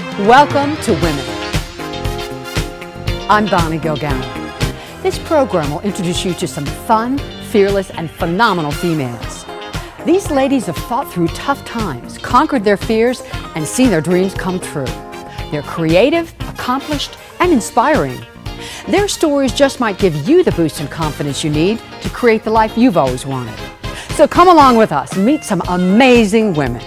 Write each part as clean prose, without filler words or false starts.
Welcome to Women. I'm Bonnie Gilgallen. This program will introduce you to some fun, fearless, and phenomenal females. These ladies have fought through tough times, conquered their fears, and seen their dreams come true. They're creative, accomplished, and inspiring. Their stories just might give you the boost and confidence you need to create the life you've always wanted. So come along with us and meet some amazing women.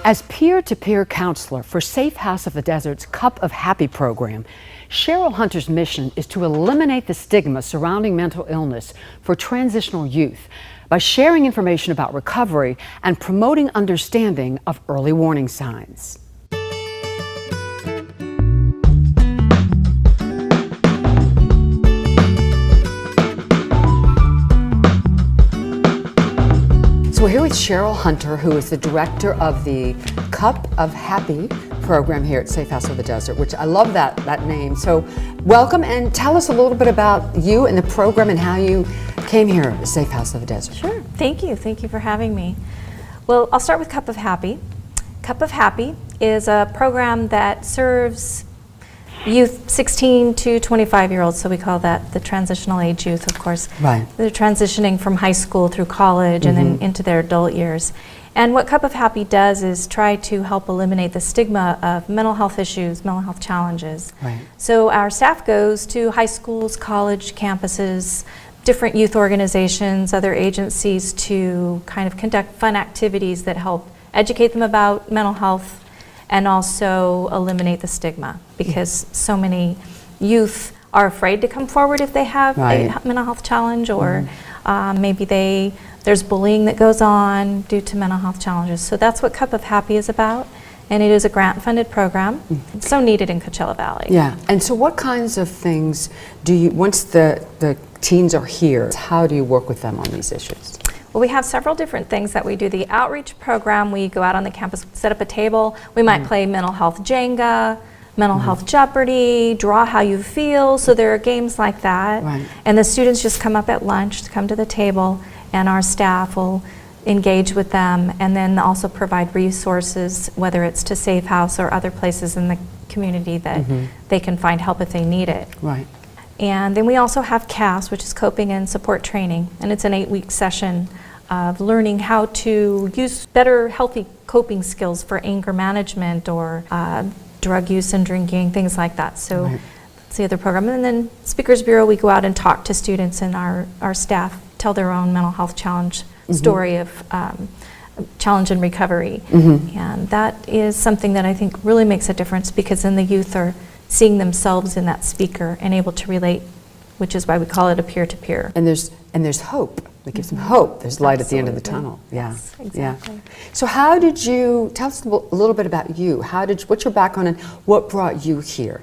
As peer-to-peer counselor for Safe House of the Desert's Cup of Happy program, Cheryl Hunter's mission is to eliminate the stigma surrounding mental illness for transitional youth by sharing information about recovery and promoting understanding of early warning signs. We're here with Cheryl Hunter, who is the director of the Cup of Happy program here at Safe House of the Desert, which I love that name. So welcome, and tell us a little bit about you and the program and how you came here at Safe House of the Desert. Sure, thank you for having me. Well, I'll start with Cup of Happy. Cup of Happy is a program that serves youth 16 to 25-year-olds, so we call that the transitional age youth, of course. Right. They're transitioning from high school through college and then into their adult years. And what Cup of Happy does is try to help eliminate the stigma of mental health issues, mental health challenges. Right. So our staff goes to high schools, college campuses, different youth organizations, other agencies to kind of conduct fun activities that help educate them about mental health and also eliminate the stigma, because so many youth are afraid to come forward if they have a mental health challenge, or maybe there's bullying that goes on due to mental health challenges. So that's what Cup of Happy is about, and it is a grant-funded program. It's so needed in Coachella Valley. Yeah, and so what kinds of things do you, once the teens are here, how do you work with them on these issues? Well, we have several different things that we do. The outreach program, we go out on the campus, set up a table. We might play mental health Jenga, mental health Jeopardy, draw how you feel. So there are games like that. Right. And the students just come up at lunch, come to the table, and our staff will engage with them and then also provide resources, whether it's to Safe House or other places in the community that they can find help if they need it. Right. And then we also have CAS, which is Coping and Support Training, and it's an 8-week session of learning how to use better healthy coping skills for anger management or drug use and drinking, things like that. So that's the other program. And then Speakers Bureau, we go out and talk to students, and our staff tell their own mental health challenge story of challenge and recovery. And that is something that I think really makes a difference, because then the youth are seeing themselves in that speaker and able to relate, which is why we call it a peer-to-peer. And there's hope. It gives them hope. There's light at the end of the tunnel. Yeah. Yes, exactly. Yeah. So how did you, tell us a little bit about you. What's your background and what brought you here?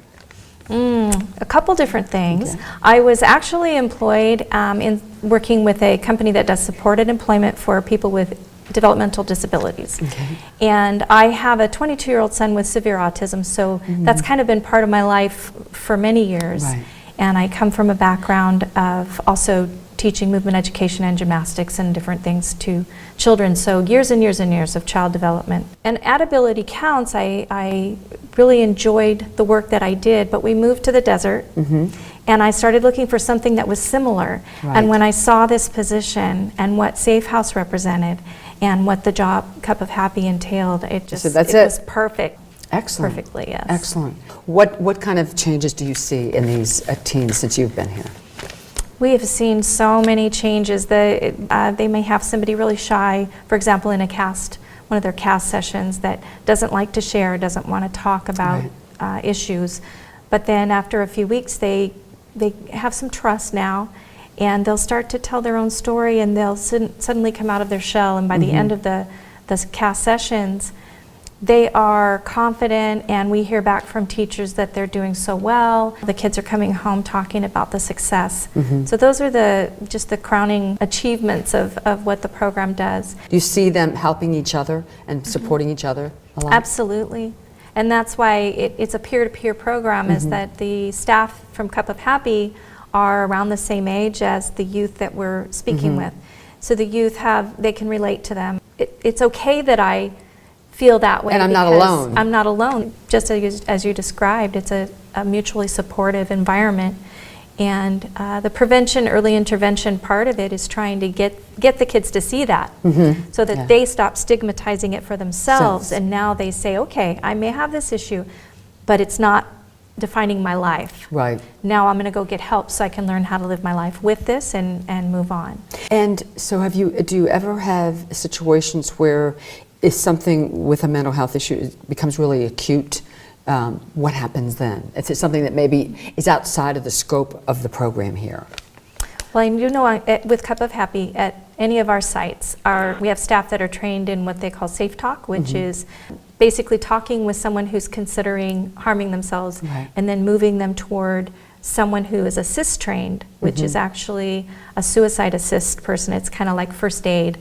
A couple different things. Okay. I was actually employed in working with a company that does supported employment for people with developmental disabilities. Okay. And I have a 22-year-old son with severe autism, so that's kind of been part of my life for many years. Right. And I come from a background of also teaching movement education and gymnastics and different things to children, so years and years and years of child development. And at Ability Counts, I really enjoyed the work that I did, but we moved to the desert, and I started looking for something that was similar. Right. And when I saw this position and what Safe House represented and what the job Cup of Happy entailed, it was perfect. Excellent. Perfectly, yes. Excellent. What kind of changes do you see in these teens since you've been here? We have seen so many changes. They may have somebody really shy, for example, in one of their CAS sessions, that doesn't like to share, doesn't want to talk about issues. But then after a few weeks, they have some trust now, and they'll start to tell their own story, and they'll suddenly come out of their shell. And by the end of the CAS sessions, they are confident, and we hear back from teachers that they're doing so well. The kids are coming home talking about the success. So those are just the crowning achievements of what the program does. Do you see them helping each other and supporting each other a lot? Absolutely. And that's why it's a peer-to-peer program, is that the staff from Cup of Happy are around the same age as the youth that we're speaking with. So the youth they can relate to them. It's okay that I feel that way. And I'm not because alone. I'm not alone. Just as you described, it's a mutually supportive environment. And the prevention, early intervention part of it is trying to get the kids to see that so that they stop stigmatizing it for themselves. And now they say, okay, I may have this issue, but it's not defining my life. Right. Now I'm going to go get help so I can learn how to live my life with this and move on. And so do you ever have situations where if something with a mental health issue becomes really acute, what happens then? Is it something that maybe is outside of the scope of the program here? Well, you know, with Cup of Happy, at any of our sites, we have staff that are trained in what they call Safe Talk, which is basically talking with someone who's considering harming themselves and then moving them toward someone who is assist trained, which is actually a suicide assist person. It's kind of like first aid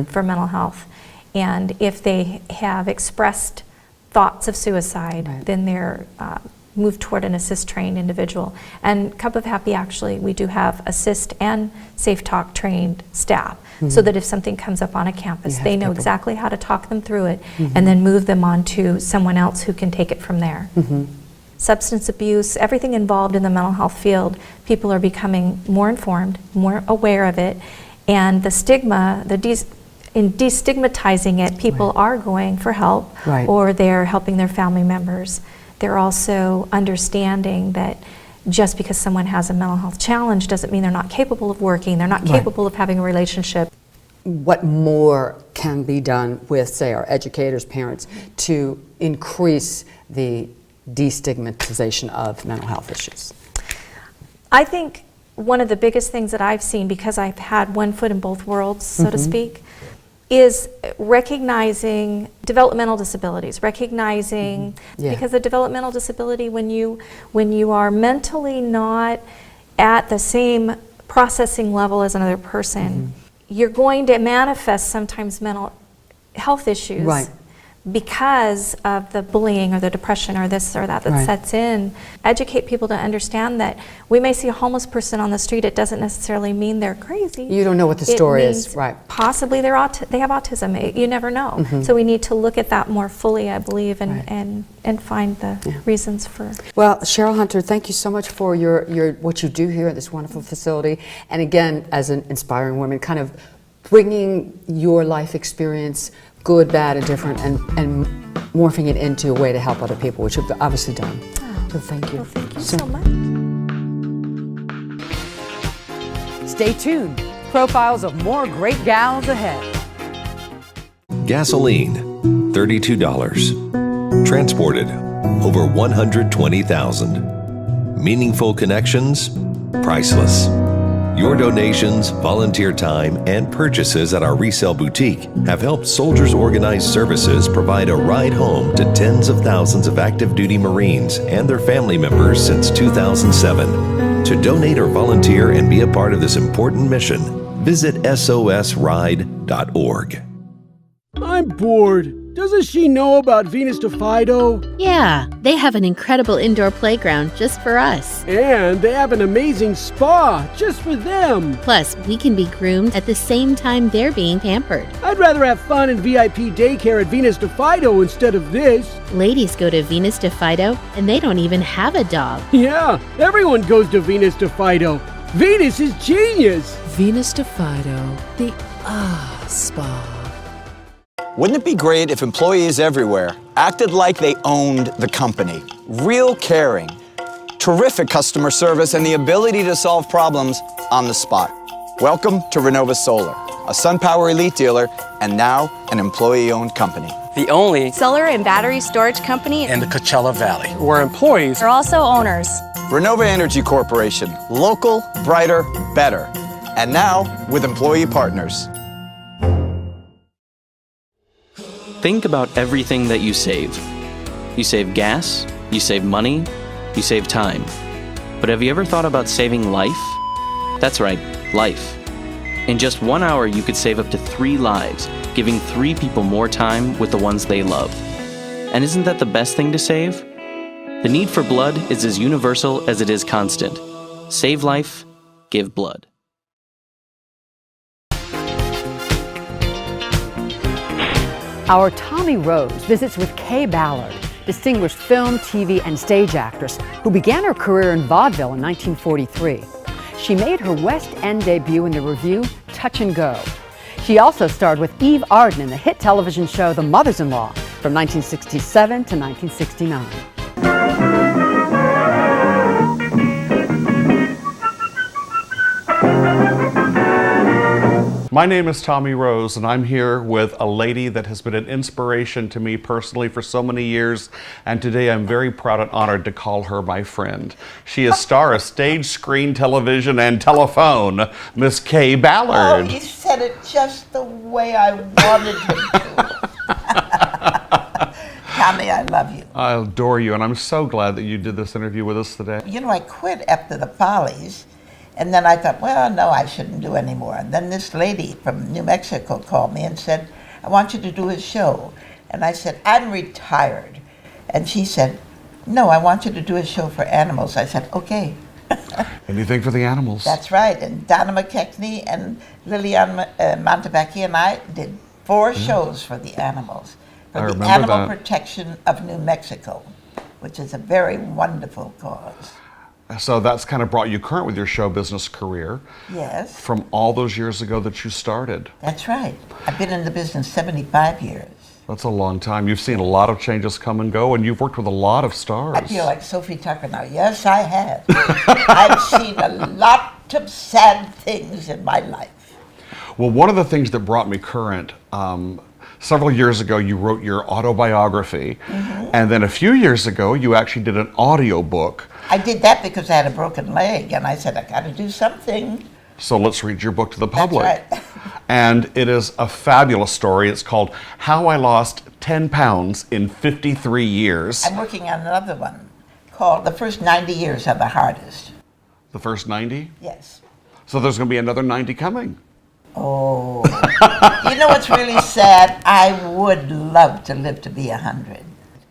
for mental health. And if they have expressed thoughts of suicide, then they're moved toward an assist-trained individual. And Cup of Happy, actually, we do have assist and Safe Talk trained staff, so that if something comes up on a campus, they know exactly how to talk them through it and then move them on to someone else who can take it from there. Substance abuse, everything involved in the mental health field, people are becoming more informed, more aware of it, and the stigma, in destigmatizing it, people are going for help or they're helping their family members. They're also understanding that just because someone has a mental health challenge doesn't mean they're not capable of working, they're not capable of having a relationship. What more can be done with, say, our educators, parents, to increase the destigmatization of mental health issues? I think one of the biggest things that I've seen, because I've had one foot in both worlds, so to speak, is recognizing developmental disabilities, recognizing, because a developmental disability, when you are mentally not at the same processing level as another person, you're going to manifest sometimes mental health issues because of the bullying or the depression or this or that sets in. Educate people to understand that we may see a homeless person on the street, it doesn't necessarily mean they're crazy. You don't know what the story is, Possibly they have autism, you never know. So we need to look at that more fully, I believe, and find the reasons for. Well, Cheryl Hunter, thank you so much for your what you do here at this wonderful facility, and again, as an inspiring woman, kind of bringing your life experience, good, bad, and different, and morphing it into a way to help other people, which you've obviously done. So thank you. Well, thank you so much. Stay tuned. Profiles of more great gals ahead. Gasoline, $32. Transported, over 120,000. Meaningful connections, priceless. Your donations, volunteer time, and purchases at our resale boutique have helped Soldiers Organized Services provide a ride home to tens of thousands of active duty Marines and their family members since 2007. To donate or volunteer and be a part of this important mission, visit sosride.org. I'm bored. Doesn't she know about Venus de Fido? Yeah, they have an incredible indoor playground just for us. And they have an amazing spa just for them. Plus, we can be groomed at the same time they're being pampered. I'd rather have fun and VIP daycare at Venus de Fido instead of this. Ladies go to Venus de Fido, and they don't even have a dog. Yeah, everyone goes to Venus de Fido. Venus is genius. Venus de Fido, the spa. Wouldn't it be great if employees everywhere acted like they owned the company? Real caring, terrific customer service, and the ability to solve problems on the spot. Welcome to Renova Solar, a SunPower Elite dealer and now an employee-owned company. The only solar and battery storage company in the Coachella Valley, where employees are also owners. Renova Energy Corporation, local, brighter, better. And now with employee partners. Think about everything that you save. You save gas, you save money, you save time. But have you ever thought about saving life? That's right, life. In just 1 hour, you could save up to 3 lives, giving 3 people more time with the ones they love. And isn't that the best thing to save? The need for blood is as universal as it is constant. Save life, give blood. Our Tommy Rose visits with Kay Ballard, distinguished film, TV, and stage actress who began her career in vaudeville in 1943. She made her West End debut in the revue Touch and Go. She also starred with Eve Arden in the hit television show The Mothers-in-Law from 1967 to 1969. My name is Tommy Rose, and I'm here with a lady that has been an inspiration to me personally for so many years, and today I'm very proud and honored to call her my friend. She is star of stage, screen, television, and telephone, Miss Kay Ballard. Oh, you said it just the way I wanted him to. Tommy, I love you. I adore you, and I'm so glad that you did this interview with us today. You know, I quit after the Follies. And then I thought, well, no, I shouldn't do any more. And then this lady from New Mexico called me and said, I want you to do a show. And I said, I'm retired. And she said, no, I want you to do a show for animals. I said, okay. Anything for the animals. That's right. And Donna McKechnie and Lillian Montevecchi and I did 4 shows for the animals. For the Animal Protection of New Mexico, which is a very wonderful cause. So that's kind of brought you current with your show business career. Yes. From all those years ago that you started. That's right. I've been in the business 75 years. That's a long time. You've seen a lot of changes come and go, and you've worked with a lot of stars. I feel like Sophie Tucker now. Yes, I have. I've seen a lot of sad things in my life. Well, one of the things that brought me current, several years ago you wrote your autobiography, and then a few years ago you actually did an audio book. I did that because I had a broken leg, and I said, I got to do something. So let's read your book to the public. That's right. And it is a fabulous story. It's called How I Lost 10 Pounds in 53 Years. I'm working on another one called The First 90 Years Are the Hardest. The first 90? Yes. So there's going to be another 90 coming. Oh. You know what's really sad? I would love to live to be 100.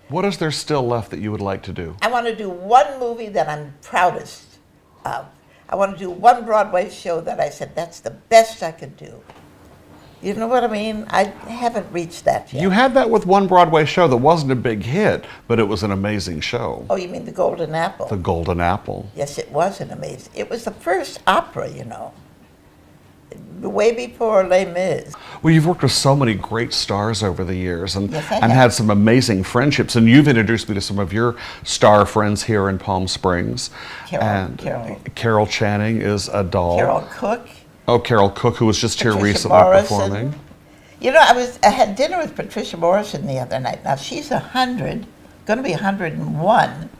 What is there still left that you would like to do? I want to do one movie that I'm proudest of. I want to do one Broadway show that I said, that's the best I could do. You know what I mean? I haven't reached that yet. You had that with one Broadway show that wasn't a big hit, but it was an amazing show. Oh, you mean The Golden Apple? The Golden Apple. Yes, it was an amazing. It was the first opera, you know. Way before Les Mis. Well, you've worked with so many great stars over the years and, Yes, I and have. had some amazing friendships. And you've introduced me to some of your star friends here in Palm Springs. Carol Channing is a doll. Carol Cook. Oh, Carol Cook, who was just here Patricia recently Morrison. performing. You know, I had dinner with Patricia Morrison the other night. Now, she's 100, going to be 101.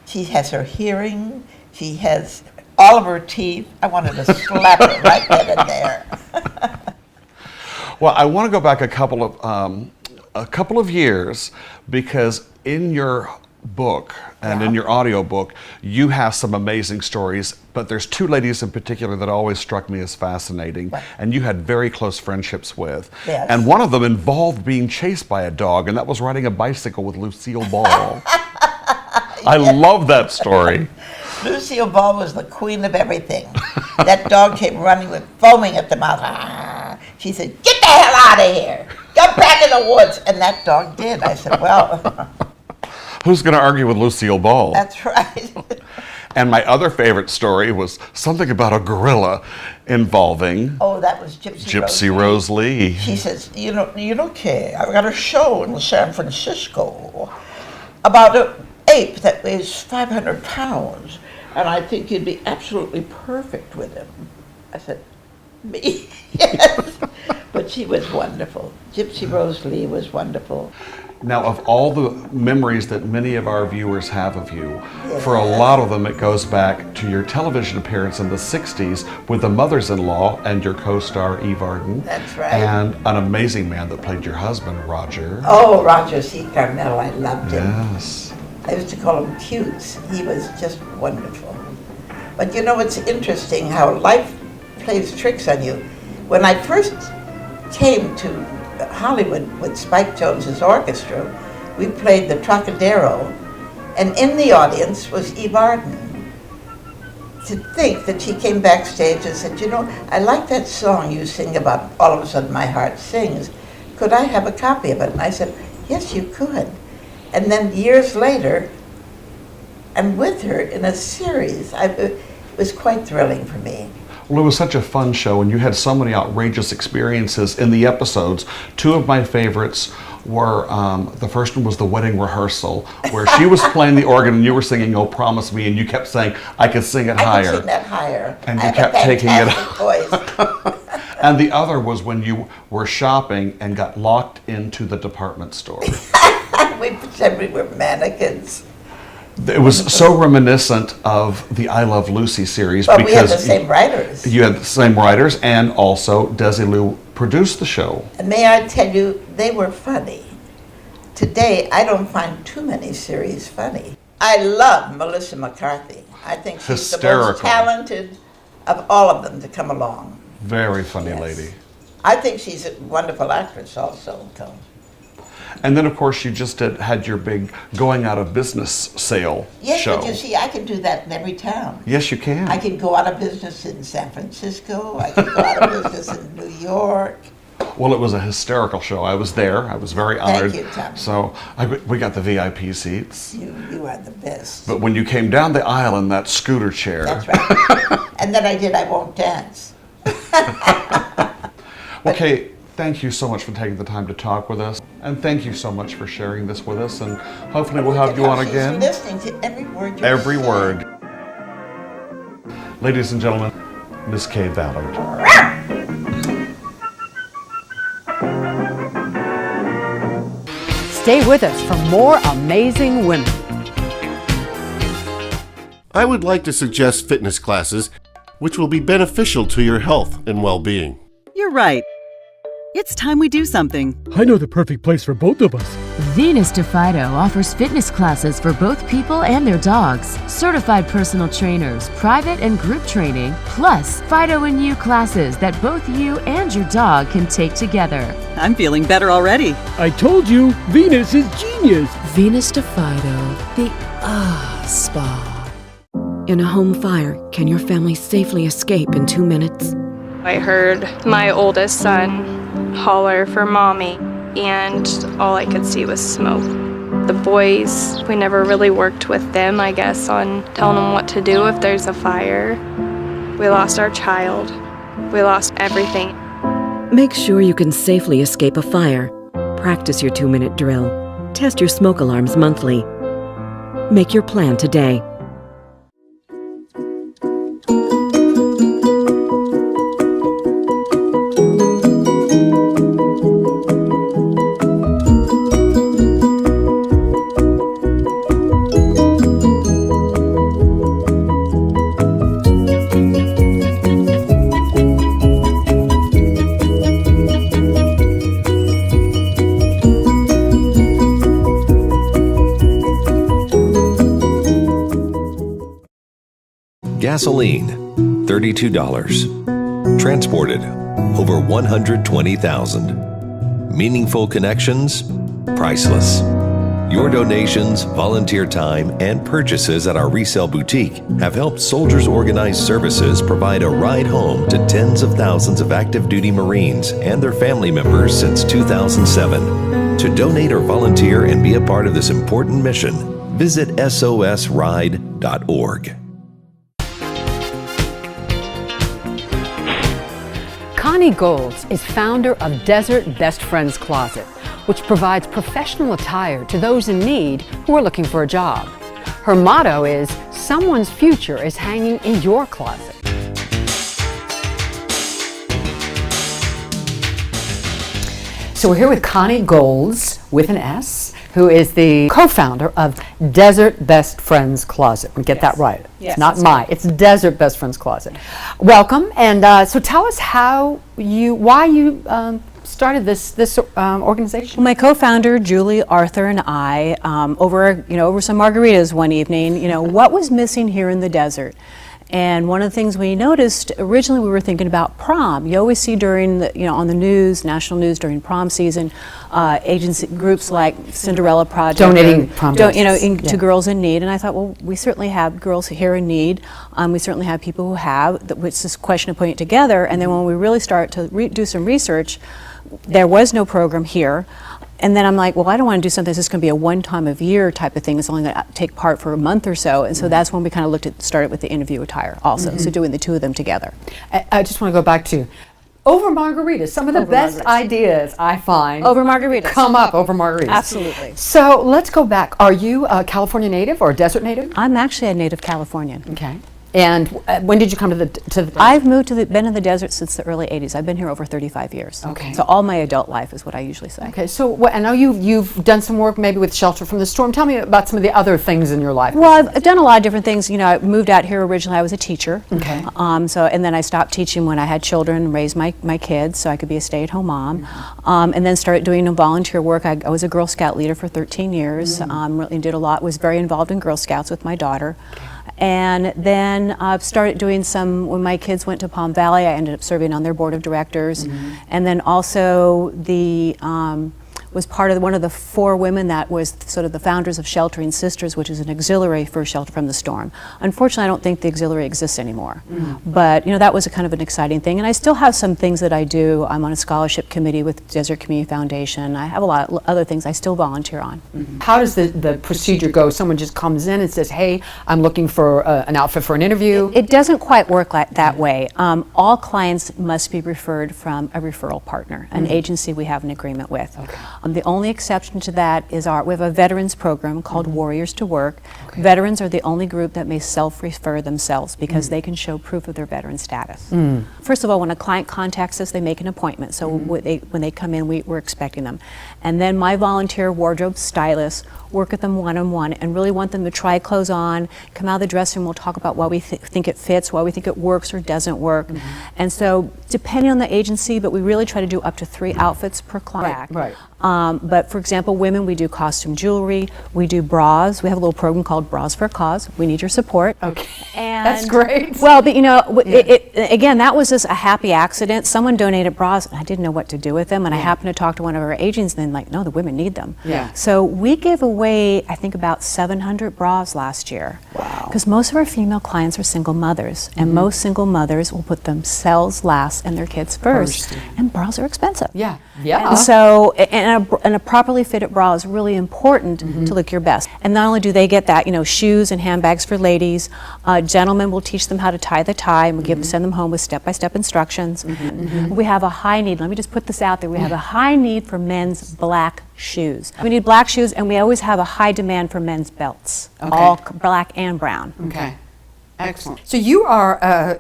She has her hearing. She has all of her teeth. I wanted to slap her right then and there. Well, I want to go back a couple of years, because in your book and in your audio book, you have some amazing stories, but there's 2 ladies in particular that always struck me as fascinating, and you had very close friendships with. Yes. And one of them involved being chased by a dog, and that was riding a bicycle with Lucille Ball. I love that story. Lucille Ball was the queen of everything. That dog came running with foaming at the mouth. Ah. She said, get the hell out of here. Go back in the woods. And that dog did. I said, well. Who's going to argue with Lucille Ball? That's right. And my other favorite story was something about a gorilla involving Oh, that was Gypsy Rose Lee. She says, you know, Kay, I've got a show in San Francisco about an ape that weighs 500 pounds, and I think you'd be absolutely perfect with him. I said, me? Yes. But she was wonderful. Gypsy Rose Lee was wonderful. Now, of all the memories that many of our viewers have of you, for a lot of them it goes back to your television appearance in the 60s with The Mothers-in-Law and your co-star Eve Arden. That's right. And an amazing man that played your husband, Roger. Oh, Roger C. Carmel, I loved him. Yes. I used to call him Cutes. He was just wonderful. But you know, it's interesting how life plays tricks on you. When I first came to Hollywood with Spike Jonze's orchestra, we played the Trocadero, and in the audience was Eve Arden. to think that she came backstage and said, you know, I like that song you sing about All of a Sudden My Heart Sings. Could I have a copy of it? And I said, yes, you could. And then years later, I'm with her in a series. It was quite thrilling for me. Well, it was such a fun show, and you had so many outrageous experiences in the episodes. Two of my favorites were, the first one was the wedding rehearsal, where she was playing the organ and you were singing "Oh Promise Me," and you kept saying, I could sing it higher. I could sing that higher. And I you have kept a taking it fantastic voice. And the other was when you were shopping and got locked into the department store. We pretend we were mannequins. It was so reminiscent of the I Love Lucy series. But because we had the same writers. You had the same writers, and also Desilu produced the show. And may I tell you, they were funny. Today, I don't find too many series funny. I love Melissa McCarthy. I think she's the most talented of all of them to come along. Very funny Yes. lady. I think she's a wonderful actress also. So. And then, of course, you just had your big going out of business sale Yes, show. but you see, I can do that in every town. Yes, you can. I can go out of business in San Francisco. I can go out of business in New York. Well, it was a hysterical show. I was there. I was very honored. Thank you, Tom. So we got the VIP seats. You are the best. But when you came down the aisle in that scooter chair. That's right. And then I did I Won't Dance. Okay, thank you so much for taking the time to talk with us. And thank you so much for sharing this with us. And hopefully we'll have you on again. She's listening to every word you Every say. word. Ladies and gentlemen, Miss Kay Ballard. Stay with us for more amazing women. I would like to suggest fitness classes which will be beneficial to your health and well-being. You're right. It's time we do something. I know the perfect place for both of us. Venus de Fido offers fitness classes for both people and their dogs, certified personal trainers, private and group training, plus Fido and You classes that both you and your dog can take together. I'm feeling better already. I told you, Venus is genius. Venus de Fido, the spa. In a home fire, can your family safely escape in 2 minutes? I heard my oldest son holler for mommy, and all I could see was smoke. The boys, we never really worked with them, I guess, on telling them what to do if there's a fire. We lost our child. We lost everything. Make sure you can safely escape a fire. Practice your 2-minute drill. Test your smoke alarms monthly. Make your plan today. Gasoline, $32. Transported, over 120,000. Meaningful connections, priceless. Your donations, volunteer time, and purchases at our resale boutique have helped Soldiers Organized Services provide a ride home to tens of thousands of active duty Marines and their family members since 2007. To donate or volunteer and be a part of this important mission, visit sosride.org. Connie Golds is founder of Desert Best Friends Closet, which provides professional attire to those in need who are looking for a job. Her motto is, someone's future is hanging in your closet. So we're here with Connie Golds, with an S, who is the co-founder of Desert Best Friends Closet. Get Yes. that right. Yes, It's not that's my, it's Desert Best Friends Closet. Welcome, and so tell us why you started this organization. My co-founder Julie, Arthur, and I, over some margaritas one evening, what was missing here in the desert? And one of the things we noticed, originally we were thinking about prom. You always see during, on the news, national news during prom season, agency groups like Cinderella Project. Donating prom dresses. To girls in need. And I thought, well, we certainly have girls here in need. We certainly have people who have, which is a question of putting it together. And then when we really start to do some research, there was no program here. And then I'm like, well, I don't want to do something that's just going to be a one time of year type of thing. It's only going to take part for a month or so. And so that's when we kind of started with the interview attire also. So doing the two of them together. I just want to go back to over margaritas. Some of the best ideas I find over margaritas come up over margaritas. Absolutely. So let's go back. Are you a California native or a desert native? I'm actually a native Californian. Okay. And when did you come to the I've been in the desert since the early 80s. I've been here over 35 years. Okay. So all my adult life is what I usually say. Okay, so I know you've done some work maybe with Shelter from the Storm. Tell me about some of the other things in your life. Well, I've done a lot of different things. I moved out here originally. I was a teacher. Okay. And then I stopped teaching when I had children and raised my kids, so I could be a stay-at-home mom. And then started doing volunteer work. I was a Girl Scout leader for 13 years. Really did a lot. Was very involved in Girl Scouts with my daughter. And then started doing when my kids went to Palm Valley, I ended up serving on their board of directors. And then also was part of one of the 4 women that was sort of the founders of Sheltering Sisters, which is an auxiliary for Shelter from the Storm. Unfortunately, I don't think the auxiliary exists anymore. But that was a kind of an exciting thing. And I still have some things that I do. I'm on a scholarship committee with Desert Community Foundation. I have a lot of other things I still volunteer on. How does the procedure go? Someone just comes in and says, hey, I'm looking for an outfit for an interview? It doesn't quite work that way. All clients must be referred from a referral partner, an agency we have an agreement with. Okay. The only exception to that is we have a veterans program called Warriors to Work. Veterans are the only group that may self-refer themselves because they can show proof of their veteran status. First of all, when a client contacts us, they make an appointment. So when they come in, we're expecting them. And then my volunteer wardrobe stylists work with them one-on-one and really want them to try clothes on, come out of the dressing room, we'll talk about why we think it fits, why we think it works or doesn't work. And so depending on the agency, but we really try to do up to 3 outfits per client. Right. But for example, women, we do costume jewelry, we do bras. We have a little program called Bras for a Cause. We need your support. Okay. And that's great. Well, but again, that was just a happy accident. Someone donated bras and I didn't know what to do with them. And I happened to talk to one of our agents and then no, the women need them. Yeah. So we gave away, I think, about 700 bras last year. Wow. Because most of our female clients are single mothers. And most single mothers will put themselves last and their kids first. And bras are expensive. Yeah. Yeah. And so, and a properly fitted bra is really important to look your best. And not only do they get that, shoes and handbags for ladies, gentlemen will teach them how to tie the tie and we send them home with step-by-step instructions. We have a high need, let me just put this out there, we have a high need for men's black shoes. We need black shoes and we always have a high demand for men's belts, all black and brown. Okay. Excellent. So you are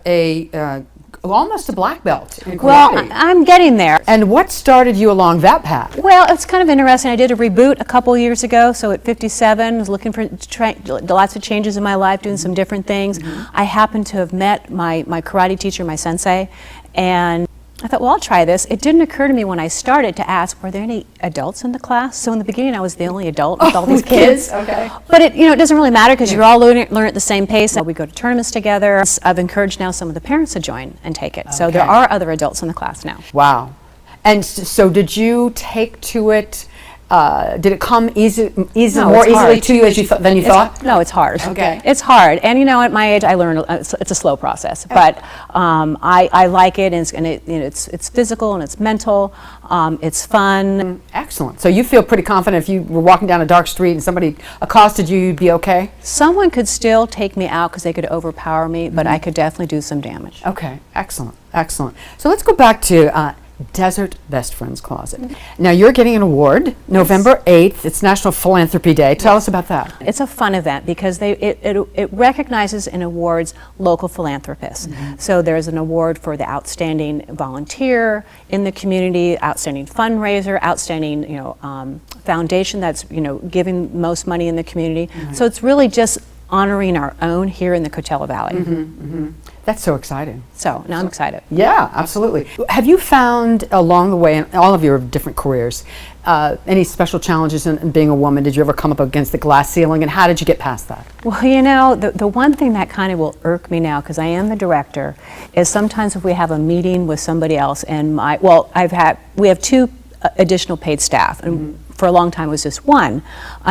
almost a black belt in karate. Well, I'm getting there. And what started you along that path? Well, it's kind of interesting. I did a reboot a couple years ago, so at 57, was looking for lots of changes in my life, doing some different things. I happened to have met my karate teacher, my sensei, and I thought, well, I'll try this. It didn't occur to me when I started to ask, were there any adults in the class? So in the beginning, I was the only adult with all these kids. Okay. But it doesn't really matter because you're all learn at the same pace. We go to tournaments together. I've encouraged now some of the parents to join and take it. So there are other adults in the class now. Wow. And so did you take to it, did it come more easily to you than you thought? No, it's hard. Okay. It's hard. And at my age, I learned it's a slow process. But I like it, and it's physical and it's mental. It's fun. Excellent. So you feel pretty confident if you were walking down a dark street and somebody accosted you, you'd be okay? Someone could still take me out because they could overpower me, but I could definitely do some damage. Okay. Excellent. Excellent. So let's go back to Desert Best Friends Closet. Now you're getting an award November 8th. It's National Philanthropy Day. Tell us about that. It's a fun event because it recognizes and awards local philanthropists. So there's an award for the outstanding volunteer in the community, outstanding fundraiser, outstanding foundation that's giving most money in the community. So it's really just honoring our own here in the Coachella Valley. That's so exciting. So now I'm excited. Yeah, absolutely. Have you found along the way in all of your different careers any special challenges in being a woman? Did you ever come up against the glass ceiling, and how did you get past that? Well, you know, the one thing that kind of will irk me now, because I am the director, is sometimes if we have a meeting with somebody else and we have 2 additional paid staff, and for a long time it was just one.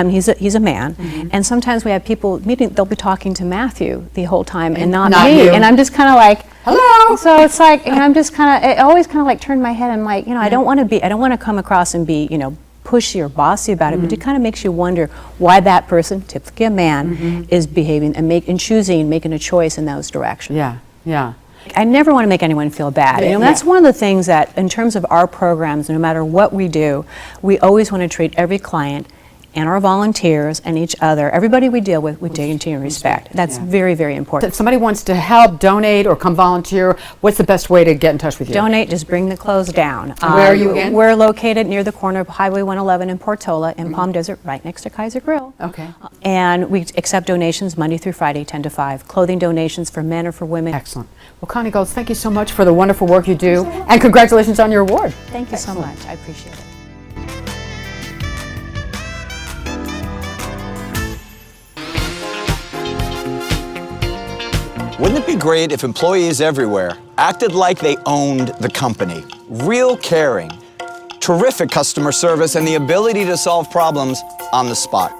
He's a man, and sometimes we have people meeting, they'll be talking to Matthew the whole time and not me, you. and I'm just kind of like, hello. So it's like, and I'm just kind of, it always kind of like turned my head. I'm like, you know, I don't want to come across and be, you know, pushy or bossy about it, but it kind of makes you wonder why that person, typically a man, is behaving and making a choice in those directions. Yeah, yeah. I never want to make anyone feel bad. You know, that's one of the things that, in terms of our programs, no matter what we do, we always want to treat every client and our volunteers and each other, everybody we deal with dignity and respect. That's very, very important. If somebody wants to help, donate, or come volunteer, what's the best way to get in touch with you? Donate, just bring the clothes down. Where are you again? We're located near the corner of Highway 111 in Portola in Palm Desert, right next to Kaiser Grill. Okay. And we accept donations Monday through Friday, 10 to 5. Clothing donations for men or for women. Excellent. Well, Connie Golds, thank you so much for the wonderful work you do, and congratulations on your award. Thank you so much. I appreciate it. Wouldn't it be great if employees everywhere acted like they owned the company? Real caring, terrific customer service, and the ability to solve problems on the spot.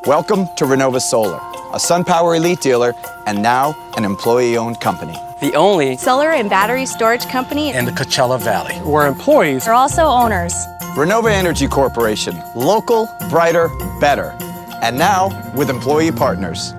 Welcome to Renova Solar, a SunPower Elite dealer and now an employee-owned company. The only solar and battery storage company in the Coachella Valley, where employees are also owners. Renova Energy Corporation, local, brighter, better. And now with employee partners.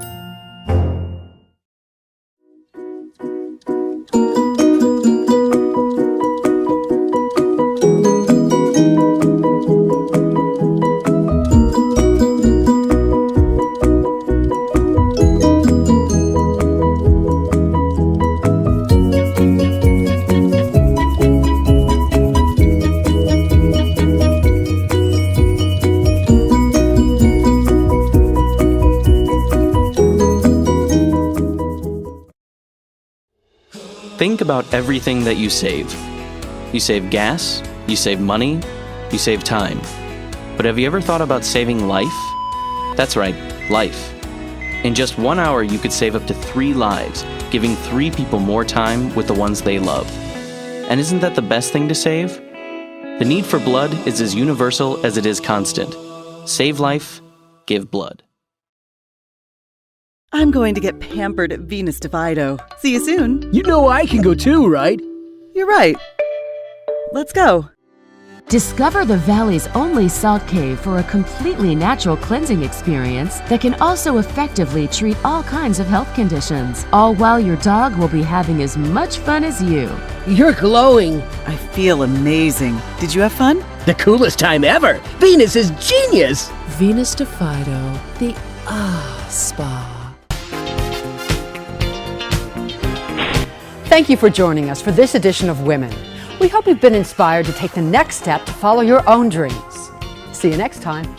Think about everything that you save. You save gas, you save money, you save time. But have you ever thought about saving life? That's right, life. In just 1 hour, you could save up to 3 lives, giving 3 people more time with the ones they love. And isn't that the best thing to save? The need for blood is as universal as it is constant. Save life, give blood. I'm going to get pampered at Venus de Fido. See you soon. You know I can go too, right? You're right. Let's go. Discover the Valley's only salt cave for a completely natural cleansing experience that can also effectively treat all kinds of health conditions, all while your dog will be having as much fun as you. You're glowing. I feel amazing. Did you have fun? The coolest time ever. Venus is genius. Venus de Fido, the spa. Thank you for joining us for this edition of Women. We hope you've been inspired to take the next step to follow your own dreams. See you next time.